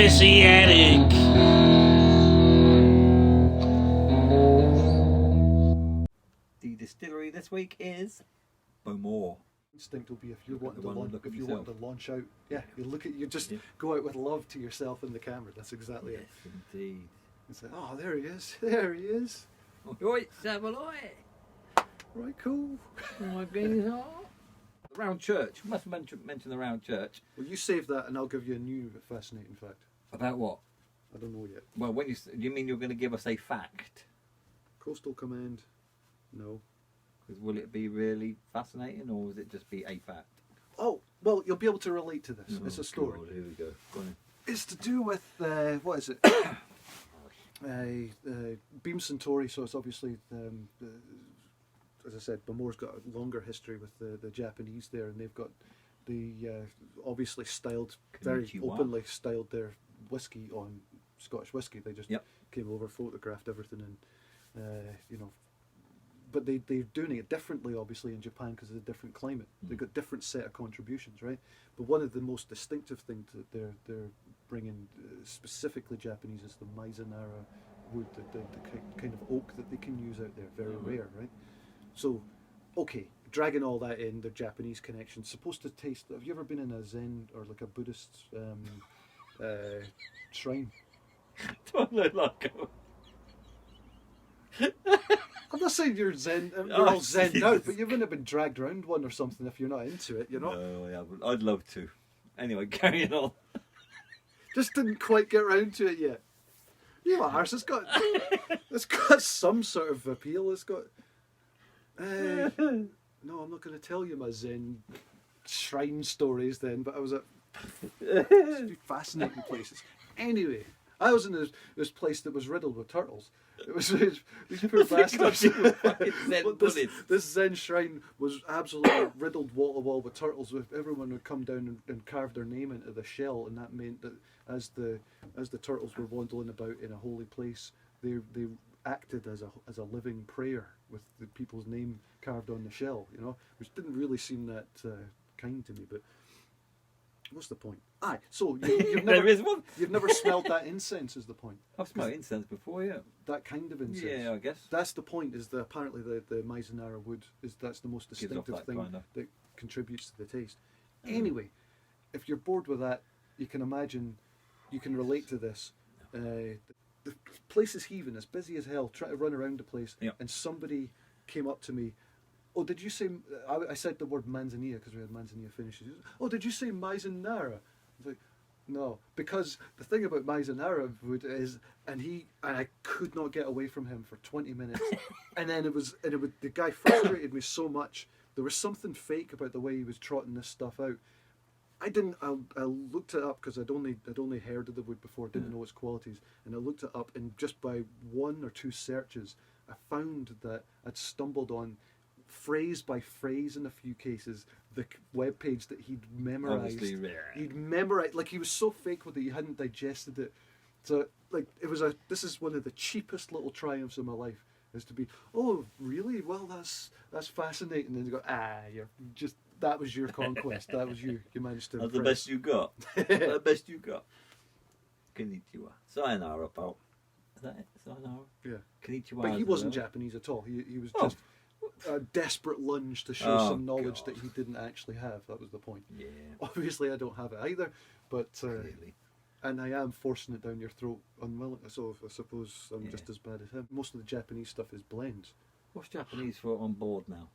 Messianic. The distillery this week is Bowmore. Instinct will be if you're Look at wanting the to one, launch, look at if you're yourself. wanting to launch out, yeah, you just Yeah. go out with love to yourself in the camera. That's exactly Yes, it. indeed. It's like, oh, there he is, there he is. Oi, Savaloy! Right, cool. The round church. We must mention the round church. Well, you save that, and I'll give you a new fascinating fact. About what? I don't know yet. Well, when you mean you're going to give us a fact? Coastal Command. No. 'Cause will it be really fascinating, or will it just be a fact? Oh, well, you'll be able to relate to this. It's Oh, a story. God, here we go. Go on. It's to do with what is it? Beam Centauri. So it's obviously, as I said, Bowmore's got a longer history with the Japanese there, and they've got the obviously styled, very Konnichiwa. openly styled their whiskey on Scottish whiskey. They just Yep. came over, photographed everything, and you know. But they're doing it differently, obviously, in Japan because of the different climate. They've got different set of contributions, right? But one of the most distinctive things that they're bringing, specifically Japanese, is the Mizunara wood, the kind of oak that they can use out there, very rare, right? So, okay, dragging all that in, the Japanese connection, supposed to taste. Have you ever been in a Zen or like a Buddhist shrine? Don't look like I'm not saying you're Zen, you're Oh, all Zen Jesus. out, but you wouldn't have been dragged around one or something if you're not into it, you know? No, yeah, I'd love to. Anyway, carrying on. Just didn't quite get round to it yet. You arse, it's got some sort of appeal. It's got. No, I'm not going to tell you my Zen shrine stories then, but I was at fascinating places. Anyway, I was in this place that was riddled with turtles. It was these poor bastards. Fucking Zen But Buddhist. this Zen shrine was absolutely riddled wall to wall with turtles. Everyone would come down and carve their name into the shell, and that meant that as the turtles were wandering about in a holy place, they acted as a living prayer with the people's name carved on the shell. You know, which didn't really seem that kind to me, but. What's the point? Aye, so you've There never is one. you've never smelled that incense. Is the point? I've smelled incense before, yeah. That kind of incense. Yeah, I guess. That's the point. Is that apparently the Mizunara wood that's the most Gives off distinctive that thing kind of- that contributes to the taste. Anyway, if you're bored with that, you can imagine, you can relate to this. The place is heaving. It's busy as hell. Try to run around the place, Yeah. and somebody came up to me. Oh, did you say? I said the word manzanilla because we had manzanilla finishes. Oh, did you say Mizunara? I was like, no, because the thing about Mizunara wood is, and I could not get away from him for 20 minutes, and then the guy frustrated me so much. There was something fake about the way he was trotting this stuff out. I looked it up because I'd only heard of the wood before, didn't know its qualities, and I looked it up, and just by one or two searches, I found that I'd stumbled on, phrase by phrase in a few cases, the web page that he'd memorized. Obviously rare. He'd memorized, like he was so fake with it, he hadn't digested it. So like this is one of the cheapest little triumphs of my life, is to be, oh really? Well, that's fascinating. And then you go, that was your conquest. That was you. You managed to. That's the impress. best you got. The best you got. Konnichiwa. Sayonara, pal. Is that it? Sayonara? Yeah. Konnichiwa. But he as wasn't well. Japanese at all. He was Oh. just a desperate lunge to show Oh, some knowledge God. that he didn't actually have. That was the point. Yeah, Obviously, I don't have it either, but clearly. and I am forcing it down your throat unwillingly. So I suppose I'm Yeah. just as bad as him. Most of the Japanese stuff is blends. What's Japanese for on board now?